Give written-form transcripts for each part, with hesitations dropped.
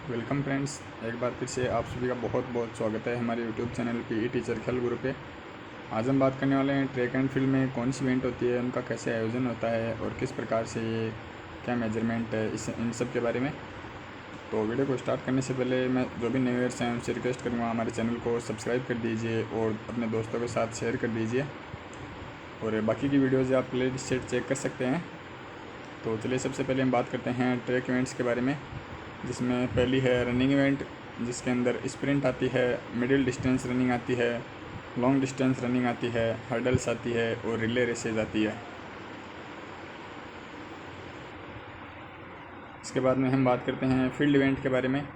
Welcome friends, एक बार फिर से आप सभी का बहुत बहुत स्वागत है हमारे यूट्यूब चैनल पीई टीचर खेल गुरु पे। आज हम बात करने वाले हैं ट्रैक एंड फील्ड में कौन सी इवेंट होती है, उनका कैसे आयोजन होता है और किस प्रकार से ये क्या मेजरमेंट है, इस इन सब के बारे में। तो वीडियो को स्टार्ट करने से पहले मैं जो भी न्यूअर्स हैं उनसे रिक्वेस्ट करूँगा हमारे चैनल को सब्सक्राइब कर दीजिए और अपने दोस्तों के साथ शेयर कर दीजिए। और बाकी की वीडियोज़ आप प्ले लिस्ट से चेक कर सकते हैं। तो चलिए सबसे पहले हम बात करते हैं ट्रैक इवेंट्स के बारे में, जिसमें पहली है रनिंग इवेंट, जिसके अंदर स्प्रिंट आती है, मिडिल डिस्टेंस रनिंग आती है, लॉन्ग डिस्टेंस रनिंग आती है, हर्डल्स आती है और रिले रेसेज आती है। इसके बाद में हम बात करते हैं फील्ड इवेंट के बारे में,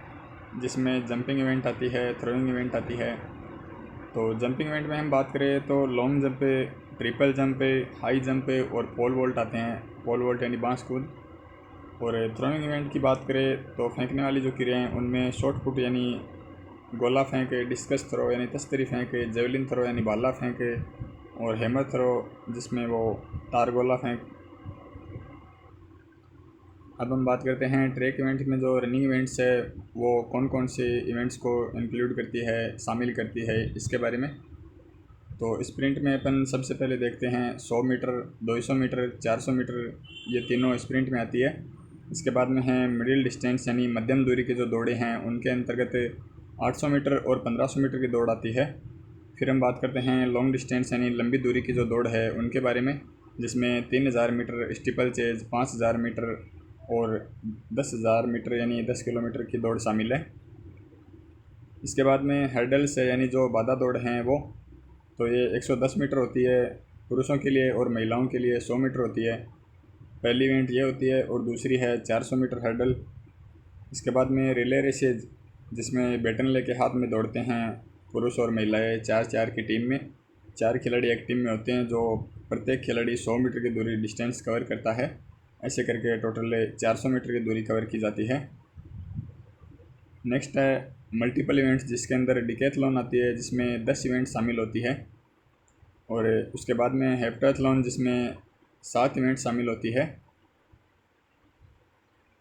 जिसमें जंपिंग इवेंट आती है, थ्रोइंग इवेंट आती है। तो जंपिंग इवेंट में हम बात करें तो लॉन्ग जंप पे, ट्रिपल जंप पे, हाई जंप पे और पोल वोल्ट आते हैं। पोल वोल्ट यानी बांस कूद। और थ्रोइंग इवेंट की बात करें तो फेंकने वाली जो क्रियाएँ हैं उनमें शॉट पुट यानी गोला फेंके, डिस्कस थ्रो यानी तस्तरी फेंके, जेवलिन थ्रो यानी भाला फेंके और हैमर थ्रो जिसमें वो तार गोला फेंक। अब हम बात करते हैं ट्रैक इवेंट में जो रनिंग इवेंट्स है वो कौन कौन से इवेंट्स को इंक्लूड करती है, शामिल करती है, इसके बारे में। तो स्प्रिंट में अपन सबसे पहले देखते हैं 100 मीटर, 200 मीटर, 400 मीटर, ये तीनों स्प्रिंट में आती है। इसके बाद में है मिडिल डिस्टेंस यानी मध्यम दूरी की जो दौड़ें हैं उनके अंतर्गत 800 मीटर और 1500 मीटर की दौड़ आती है। फिर हम बात करते हैं लॉन्ग डिस्टेंस यानी लंबी दूरी की जो दौड़ है उनके बारे में, जिसमें 3000 मीटर स्टीपल चेज, 5000 मीटर और 10,000 मीटर यानी 10 किलोमीटर की दौड़ शामिल है। इसके बाद में हर्डल्स है यानी जो बाधा दौड़ हैं वो, तो ये 110 मीटर होती है पुरुषों के लिए और महिलाओं के लिए 100 मीटर होती है। पहली इवेंट ये होती है और दूसरी है 400 मीटर हर्डल। इसके बाद में रिले रेसेज, जिसमें बैटन लेके हाथ में दौड़ते हैं पुरुष और महिलाएं 4-4 की टीम में। 4 खिलाड़ी एक टीम में होते हैं, जो प्रत्येक खिलाड़ी 100 मीटर की दूरी डिस्टेंस कवर करता है। ऐसे करके टोटल 400 मीटर की दूरी कवर की जाती है। नेक्स्ट है मल्टीपल इवेंट्स, जिसके अंदर डिकैथलॉन आती है जिसमें 10 इवेंट शामिल होती है। और उसके बाद में हेप्टाथलॉन जिसमें 7 इवेंट शामिल होती है।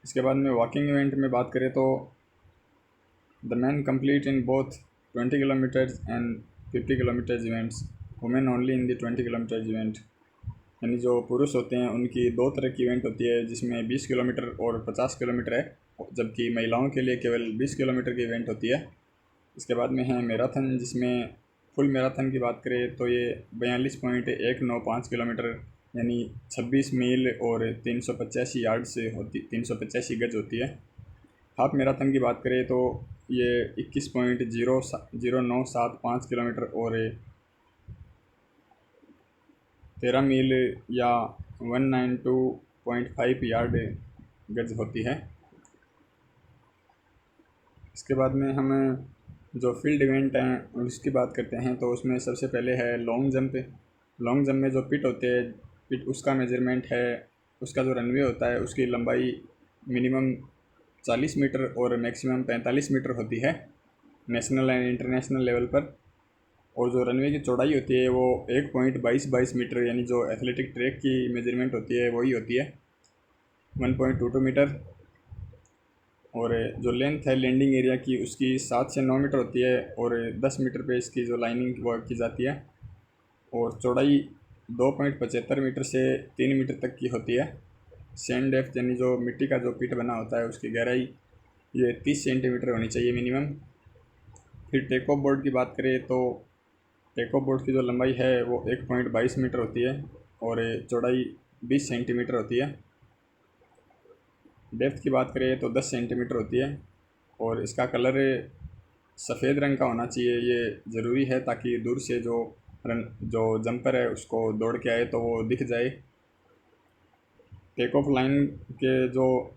इसके बाद में वॉकिंग इवेंट में बात करें तो the man complete in both 20 kilometres and 50 kilometres events, women only in the 20 kilometres event. यानी जो पुरुष होते हैं उनकी दो तरह की इवेंट होती है, जिसमें 20 किलोमीटर और 50 किलोमीटर है, जबकि महिलाओं के लिए केवल 20 किलोमीटर की इवेंट होती है। इसके बाद में है मैराथन, जिसमें फुल मैराथन की बात करें तो ये 42.195 किलोमीटर यानी 26 मील और 385 यार्ड से होती, 385 गज होती है। हाफ मैराथन की बात करें तो ये 21.0975 किलोमीटर और 13 मील या 192.5 यार्ड गज होती है। इसके बाद में हम जो फील्ड इवेंट हैं उसकी बात करते हैं, तो उसमें सबसे पहले है लॉन्ग जंप। लॉन्ग जंप में जो पिट होते हैं, पिट उसका मेजरमेंट है, उसका जो रनवे होता है उसकी लंबाई मिनिमम 40 मीटर और मैक्सिमम 45 मीटर होती है नेशनल एंड इंटरनेशनल लेवल पर। और जो रनवे की चौड़ाई होती है वो 1.22 मीटर यानी जो एथलेटिक ट्रैक की मेजरमेंट होती है वही होती है 1.22 मीटर। और जो लेंथ है लैंडिंग एरिया की उसकी 7 से 9 मीटर होती है और 10 मीटर पे इसकी जो लाइनिंग वो की जाती है। और चौड़ाई 2.75 मीटर से 3 मीटर तक की होती है। सैंड डेप्थ यानी जो मिट्टी का जो पिट बना होता है उसकी गहराई ये 30 सेंटीमीटर होनी चाहिए मिनिमम। फिर टेक ऑफ बोर्ड की बात करें तो टेक ऑफ बोर्ड की जो लंबाई है वो 1.22 मीटर होती है और चौड़ाई 20 सेंटीमीटर होती है। डेप्थ की बात करें तो 10 सेंटीमीटर होती है और इसका कलर सफ़ेद रंग का होना चाहिए, ये ज़रूरी है ताकि दूर से जो जंपर है उसको दौड़ के आए तो वो दिख जाए। टेक ऑफ लाइन के जो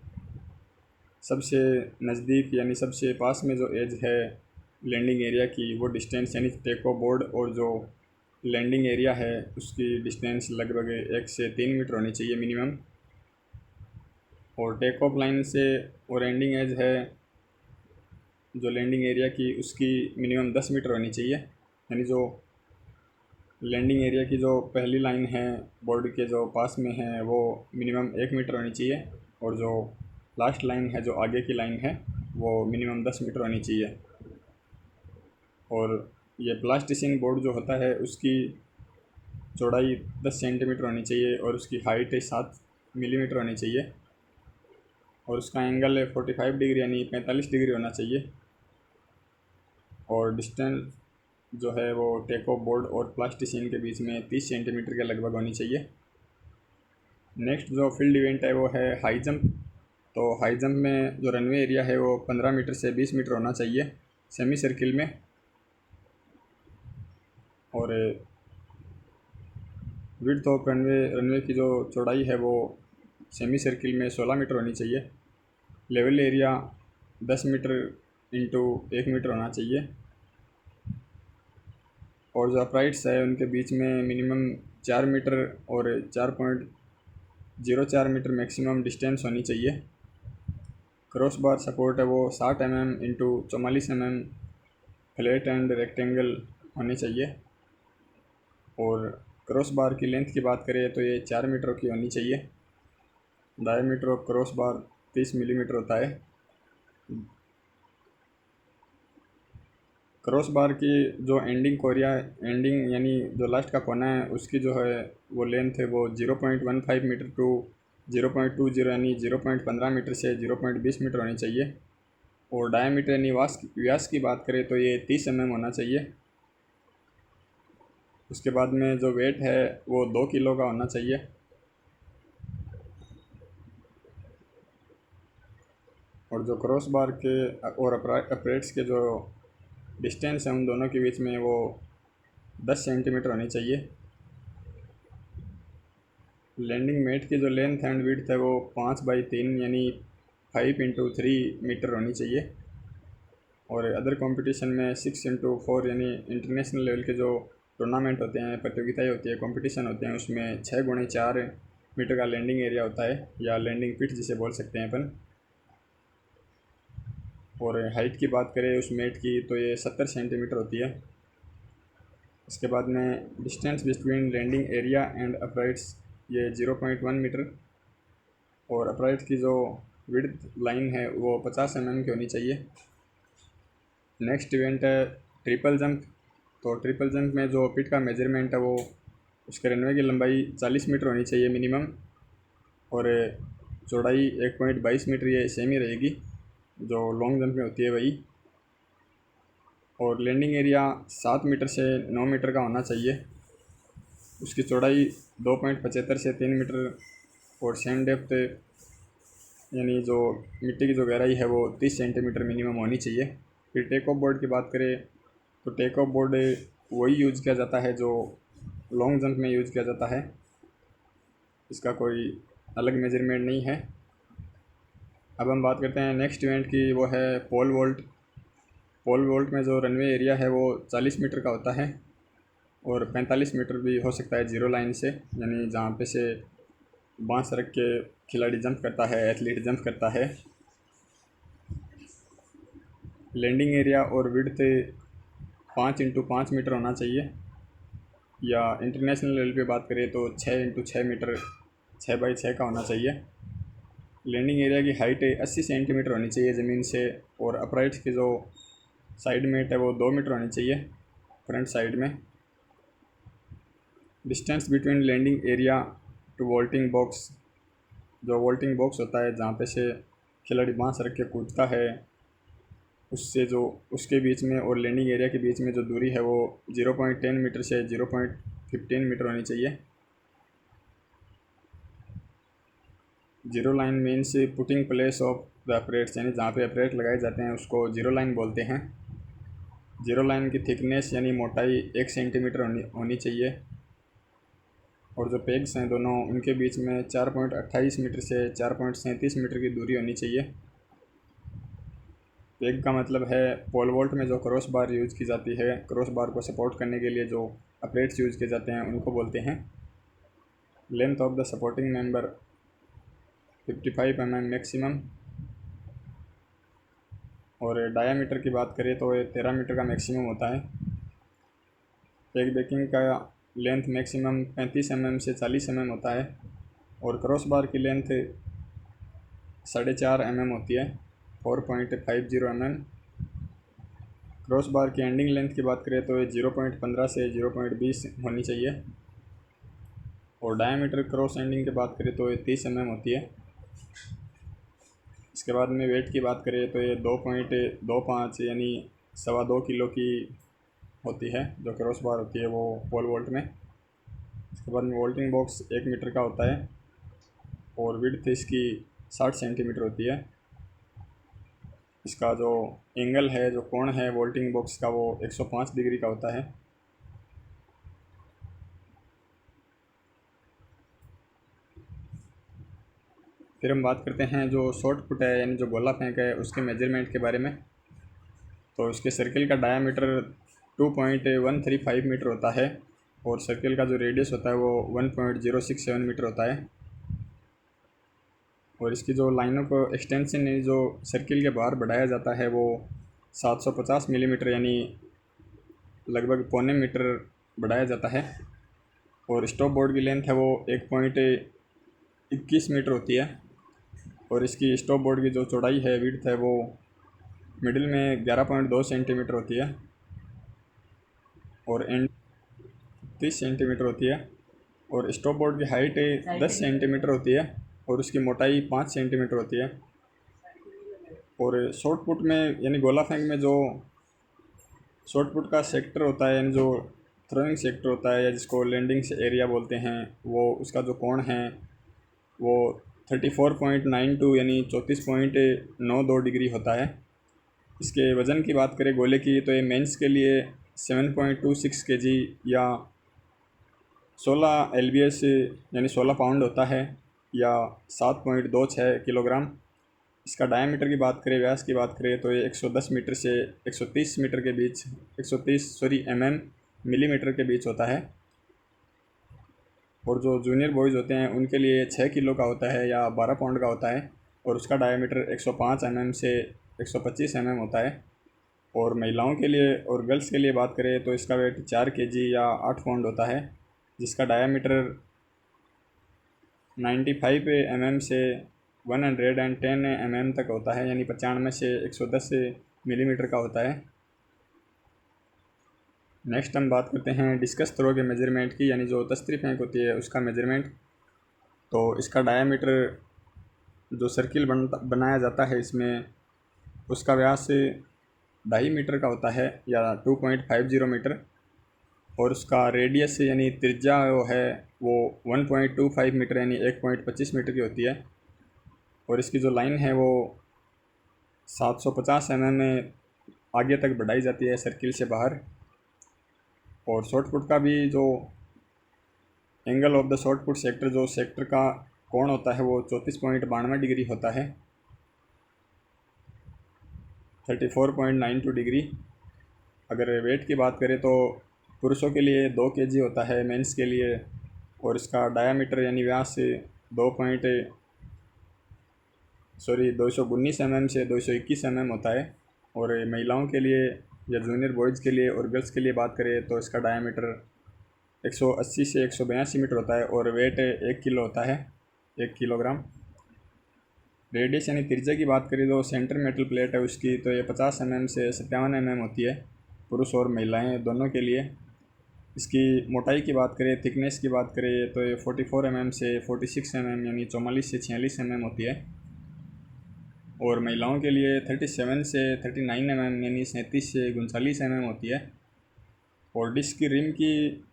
सबसे नज़दीक यानी सबसे पास में जो एज है लैंडिंग एरिया की वो डिस्टेंस यानी टेक ऑफ बोर्ड और जो लैंडिंग एरिया है उसकी डिस्टेंस लगभग 1 से 3 मीटर होनी चाहिए मिनिमम। और टेक ऑफ लाइन से और एंडिंग एज है जो लैंडिंग एरिया की उसकी मिनिमम 10 मीटर होनी चाहिए। यानी जो लैंडिंग एरिया की जो पहली लाइन है बोर्ड के जो पास में है वो मिनिमम 1 मीटर होनी चाहिए और जो लास्ट लाइन है जो आगे की लाइन है वो मिनिमम 10 मीटर होनी चाहिए। और ये प्लास्टिसिन बोर्ड जो होता है उसकी चौड़ाई 10 सेंटीमीटर होनी चाहिए और उसकी हाइट 7 मिलीमीटर होनी चाहिए और उसका एंगल 45 डिग्री यानी 45 डिग्री होना चाहिए। और डिस्टेंस जो है वो टेक ऑफ बोर्ड और प्लास्टिसिन के बीच में 30 सेंटीमीटर के लगभग होनी चाहिए। नेक्स्ट जो फील्ड इवेंट है वो है हाई जंप। तो हाई जंप में जो रनवे एरिया है वो 15 मीटर से 20 मीटर होना चाहिए सेमी सर्किल में। और विड्थ ऑफ रनवे की जो चौड़ाई है वो सेमी सर्किल में 16 मीटर होनी चाहिए। Level area 10 metre into 1 metre होना चाहिए। और जो अपराइट्स है उनके बीच में मिनिमम 4 मीटर और 4.04 मीटर मैक्सिमम डिस्टेंस होनी चाहिए। क्रॉस बार सपोर्ट है वो 60 mm into 44 mm flat and rectangle होने चाहिए। और क्रॉस बार की लेंथ की बात करें तो ये 4 मीटर की होनी चाहिए। Diameter of cross bar 30 millimetre होता है। क्रॉस बार की जो एंडिंग यानी जो लास्ट का कोना है उसकी जो है वो लेंथ है वो 0.15 मीटर टू 0.20 यानी 0.15 मीटर से 0.20 मीटर होनी चाहिए। और डायमीटर यानी व्यास की बात करें तो ये 30 mm होना चाहिए। उसके बाद में जो वेट है वो 2 किलो का होना चाहिए। और जो क्रॉस बार के और अपरेट्स के जो डिस्टेंस है उन दोनों के बीच में वो 10 सेंटीमीटर होनी चाहिए। लैंडिंग मेट की जो लेंथ एंड विड्थ है वो 5/3 यानी 5x3 मीटर होनी चाहिए। और अदर कंपटीशन में 6x4 यानी इंटरनेशनल लेवल के जो टूर्नामेंट होते हैं, प्रतियोगिताएं होती है, कंपटीशन होते हैं, उसमें 6x4 मीटर का लैंडिंग एरिया होता है या लैंडिंग पिट जिसे बोल सकते हैं अपन। और हाइट की बात करें उस मेट की तो ये 70 सेंटीमीटर होती है। इसके बाद में distance between landing area and uprights ये 0.1 मीटर। और अपराइट की जो विड्थ लाइन है वो 50 mm की होनी चाहिए। नेक्स्ट इवेंट है ट्रिपल जंप। तो ट्रिपल जंप में जो पिट का मेजरमेंट है वो उसके रनवे की लंबाई 40 मीटर होनी चाहिए मिनिमम और चौड़ाई 1.22 मीटर ये सेम ही रहेगी जो लॉन्ग जंप में होती है वही। और लैंडिंग एरिया 7 मीटर से 9 मीटर का होना चाहिए। उसकी चौड़ाई 2.75 से 3 मीटर और सैंड डेप्थ यानी जो मिट्टी की जो गहराई है वो 30 सेंटीमीटर मिनिमम होनी चाहिए। फिर टेक ऑफ बोर्ड की बात करें तो टेक ऑफ बोर्ड वही यूज़ किया जाता है जो लॉन्ग जंप में यूज़ किया जाता है। इसका कोई अलग मेजरमेंट नहीं है। अब हम बात करते हैं नेक्स्ट इवेंट की, वो है पोल वॉल्ट। पोल वॉल्ट में जो रनवे एरिया है वो 40 मीटर का होता है और 45 मीटर भी हो सकता है जीरो लाइन से, यानी जहाँ पे से बांस रख के खिलाड़ी जंप करता है, एथलीट जंप करता है। लैंडिंग एरिया और विड्थ 5x5 मीटर होना चाहिए। या इंटरनेशनल लेवल पे बात करें तो 6x6 मीटर 6x6 का होना चाहिए। लैंडिंग एरिया की हाइट 80 सेंटीमीटर होनी चाहिए ज़मीन से। और अपराइट्स की जो साइड मेट है वो 2 मीटर होनी चाहिए फ्रंट साइड में। Distance between landing area to vaulting box, जो वोल्टिंग बॉक्स होता है जहाँ पे से खिलाड़ी बांस रख के कूदता है, उससे जो उसके बीच में और लैंडिंग एरिया के बीच में जो दूरी है वो 0.10 मीटर से 0.15 मीटर होनी चाहिए। Zero line means putting place of the operates, यानी जहाँ पे अपरेट लगाए जाते हैं उसको जीरो लाइन बोलते हैं। जीरो लाइन की थिकनेस यानी मोटाई 1 सेंटीमीटर होनी चाहिए। और जो पेग्स हैं दोनों उनके बीच में 4.28 मीटर से 4.37 मीटर की दूरी होनी चाहिए। पेग का मतलब है पोल वॉल्ट में जो क्रॉस बार यूज़ की जाती है, क्रॉस बार को सपोर्ट करने के लिए जो अपरेट्स यूज़ किए जाते हैं उनको बोलते हैं। Length of the supporting member 55 mm maximum. और डायामीटर की बात करें तो ये 13 मीटर का मैक्सिमम होता है। पेग बैकिंग का लेंथ मैक्सिमम 35 mm से 40 mm होता है। और क्रॉस बार की लेंथ 4.5 mm होती है 4.50 mm। क्रॉस बार की एंडिंग लेंथ की बात करें तो ये 0.15 से 0.20 होनी चाहिए। और डायमीटर क्रॉस एंडिंग की बात करें तो ये 30 mm होती है। इसके बाद में वेट की बात करें तो ये 2.25 यानी 2.25 किलो की होती है जो क्रॉस बार होती है वो पोल वोल्ट में। इसके बाद में वोल्टिंग बॉक्स 1 मीटर का होता है और विड्थ इसकी 60 सेंटीमीटर होती है। इसका जो एंगल है, जो कोण है वोल्टिंग बॉक्स का, वो 105 डिग्री का होता है। फिर हम बात करते हैं जो शॉर्ट पुट है यानी जो गोला फेंक है उसके मेजरमेंट के बारे में। तो इसके सर्किल का डायामीटर 2.135 मीटर होता है और सर्किल का जो रेडियस होता है वो 1.067 मीटर होता है। और इसकी जो लाइनों को एक्सटेंशन जो सर्किल के बाहर बढ़ाया जाता है वो 750 मिलीमीटर यानी लगभग 0.25 मीटर बढ़ाया जाता है। और स्टॉप बोर्ड की लेंथ है वो 1.21 मीटर होती है। और इसकी स्टॉप बोर्ड की जो चौड़ाई है, विड्थ है, वो मिडिल में 11.2 सेंटीमीटर होती है और एंड 30 सेंटीमीटर होती है। और स्टॉप बोर्ड की हाइट 10 सेंटीमीटर होती है और उसकी मोटाई 5 सेंटीमीटर होती है। और शॉर्ट पुट में यानी गोला फेंक में जो शॉर्ट पुट का सेक्टर होता है यानी जो थ्रोइंग सेक्टर होता है या जिसको लैंडिंग एरिया बोलते हैं, वो उसका जो कोण है वो 34.92 यानी 34.92 डिग्री होता है। इसके वज़न की बात करें गोले की तो ये मेंस के लिए 7.26 kg या 16 lbs यानी 16 पाउंड होता है या 7.26 किलोग्राम। इसका डायमीटर की बात करें, व्यास की बात करें तो ये 110 मीटर से 130 मीटर के बीच 130 मिलीमीटर के बीच होता है। और जो जूनियर बॉयज़ होते हैं उनके लिए 6 किलो का होता है या 12 पाउंड का होता है और उसका डायमीटर 105 से 125 होता है। और महिलाओं के लिए और गर्ल्स के लिए बात करें तो इसका वेट 4 kg या 8 पाउंड होता है, जिसका डायमीटर 95 से 110 तक होता है यानी 95 से 110 मिलीमीटर का होता है। नेक्स्ट हम बात करते हैं डिस्कस थ्रो के मेजरमेंट की, यानी जो तस्तरी फेंक होती है उसका मेजरमेंट। तो इसका डायमीटर जो सर्किल बनाया जाता है इसमें, उसका व्यास 2.5 मीटर का होता है या 2.50 मीटर। और उसका रेडियस यानी त्रिज्या वो है वो 1.25 मीटर यानी 1.25 मीटर की होती है। और इसकी जो लाइन है वो 750 में आगे तक बढ़ाई जाती है सर्किल से बाहर। और शॉर्ट पुट का भी जो angle of the short put sector, जो सेक्टर का कोण होता है वो 34.92 डिग्री होता है, 34.92 डिग्री। अगर वेट की बात करें तो पुरुषों के लिए 2 kg होता है, मेंस के लिए। और इसका डायामीटर यानी व्यास 219 से 221 होता है। और महिलाओं के लिए या जूनियर बॉयज़ के लिए और गर्ल्स के लिए बात करें तो इसका डायामीटर 180 से 182 मीटर होता है और वेट 1 किलो होता है, 1 किलोग्राम। रेडियस यानी त्रिज्या की बात करें तो सेंटर मेटल प्लेट है उसकी, तो ये 50 से 57 होती है पुरुष और महिलाएं दोनों के लिए। इसकी मोटाई की बात करें, थिकनेस की बात करें तो ये 44 से 46 यानी 44 से 46 होती है। और महिलाओं के लिए 37 से 39 यानी 37 से 39 होती है। और डिस्क की रिम की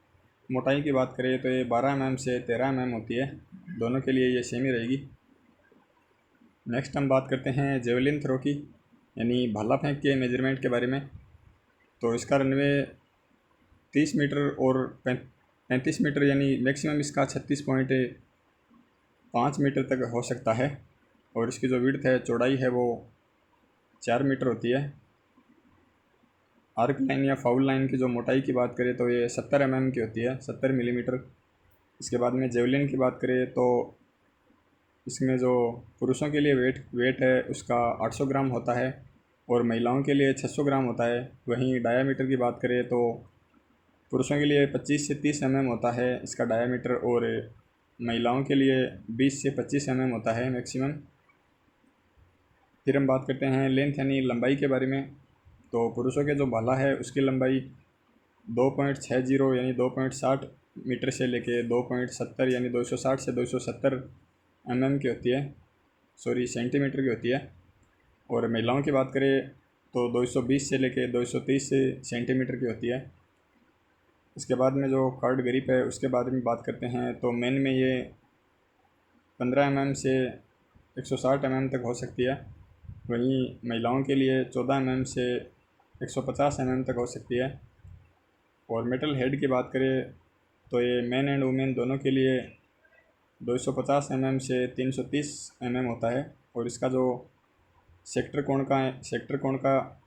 मोटाई की बात करें तो ये 12 से 13 होती है, दोनों के लिए ये सेम ही रहेगी। नेक्स्ट हम बात करते हैं जेवलिन थ्रो की, यानी भाला फेंक के मेजरमेंट के बारे में। तो इसका रनवे 30 मीटर और 35 मीटर यानी मैक्सिमम इसका 36.5 मीटर तक हो सकता है। और इसकी जो विड्थ है, चौड़ाई है, वो 4 मीटर होती है। आर्क लाइन या फाउल लाइन की जो मोटाई की बात करें तो ये 70 की होती है, 70 मिलीमीटर। इसके बाद में जेवलिन की बात करें तो इसमें जो पुरुषों के लिए वेट है उसका 800 ग्राम होता है और महिलाओं के लिए 600 ग्राम होता है। वहीं डायामीटर की बात करें तो पुरुषों के लिए 25 से 30 होता है इसका डायामीटर और महिलाओं के लिए 20 से 25 होता है मैक्सिमम। फिर हम बात करते हैं लेंथ यानी लंबाई के बारे में। तो पुरुषों के जो भाला है उसकी लंबाई 2.60 यानी 2.60 मीटर से लेके 2.70 यानी 260 से 270 की होती है, सॉरी सेंटीमीटर की होती है। और महिलाओं की बात करें तो 220 से लेके 230 सेंटीमीटर की होती है। इसके बाद में जो कार्ड ग्रिप है उसके बारे में बात करते हैं। तो मेन में ये 15 से 160 तक हो सकती है, वहीं महिलाओं के लिए 14 से 150 तक हो सकती है। और मेटल हेड की बात करें तो ये मैन एंड वुमेन दोनों के लिए 250 से 330 होता है। और इसका जो सेक्टर कोण का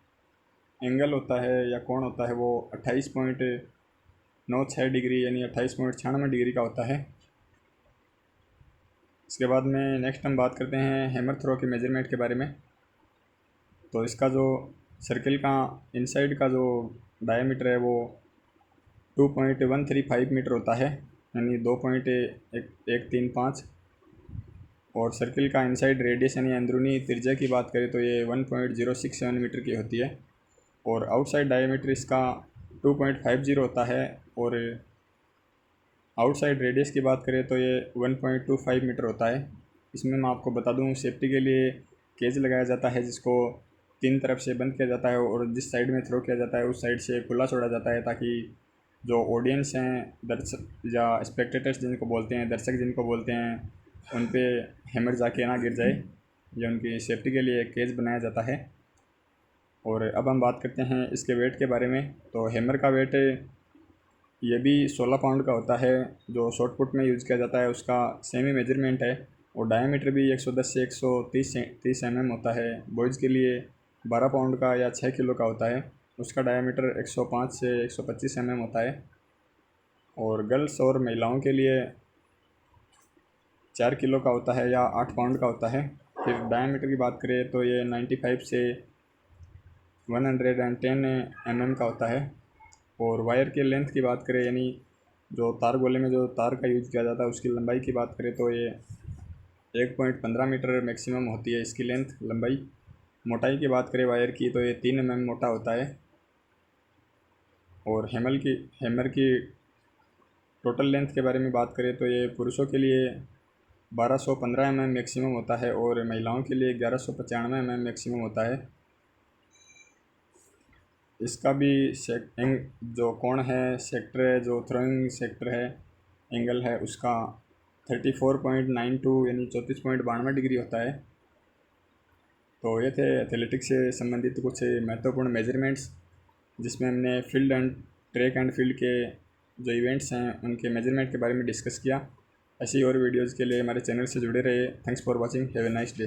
एंगल होता है या कोण होता है वो 28.96 डिग्री यानी 28.96 डिग्री का होता है। इसके बाद में नेक्स्ट हम बात करते हैं हैमर थ्रो के मेजरमेंट के बारे में। तो इसका जो सर्किल का इनसाइड का जो डायमीटर है वो 2.135 मीटर होता है, यानी 2.135। और सर्किल का इनसाइड रेडियस यानी अंदरूनी त्रिज्या की बात करें तो ये 1.067 मीटर की होती है। और आउटसाइड डायमीटर इसका 2.50 होता है। और आउटसाइड रेडियस की बात करें तो ये 1.25 मीटर होता है। इसमें मैं आपको बता दूं सेफ्टी के लिए केज लगाया जाता है जिसको 3 तरफ से बंद किया जाता है और जिस साइड में थ्रो किया जाता है उस साइड से खुला छोड़ा जाता है, ताकि जो ऑडियंस हैं, दर्शक या स्पेक्टेटर्स जिनको बोलते हैं, दर्शक जिनको बोलते हैं, उन पे हैमर जाके ना गिर जाए। ये उनकी सेफ्टी के लिए केज बनाया जाता है। और अब हम बात करते हैं इसके वेट के बारे में। तो हैमर का वेट ये भी 16 पाउंड का होता है, जो शॉर्ट पुट में यूज़ किया जाता है उसका सेमी मेजरमेंट है। और डायमीटर भी 110 से 130 होता है। बॉयज़ के लिए 12 पाउंड का या 6 किलो का होता है, उसका डायमीटर 105 से 125 होता है। और गर्ल्स और महिलाओं के लिए 4 किलो का होता है या 8 पाउंड का होता है। फिर डायमीटर की बात करें तो ये 95 से 110 का होता है। और वायर के लेंथ की बात करें, यानी जो तार गोले में जो तार का यूज़ किया जाता है उसकी लंबाई की बात करें तो ये 1.15 मीटर मैक्सिमम होती है इसकी लेंथ लंबाई। मोटाई की बात करें वायर की तो ये 3 मोटा होता है। और हैमर की टोटल लेंथ के बारे में बात करें तो ये पुरुषों के लिए 1215 मैक्सिमम होता है और महिलाओं के लिए 1195 मैक्सिमम होता है। इसका भी जो कोण है, सेक्टर है, जो थ्रोइंग सेक्टर है, एंगल है उसका 34.92 यानी 34.92 डिग्री होता है। तो ये थे एथलेटिक्स से संबंधित कुछ महत्वपूर्ण मेजरमेंट्स, जिसमें हमने field and track and field के जो इवेंट्स हैं उनके मेजरमेंट के बारे में डिस्कस किया। ऐसी और वीडियोज़ के लिए हमारे चैनल से जुड़े रहिए। Thanks for watching, have a nice day.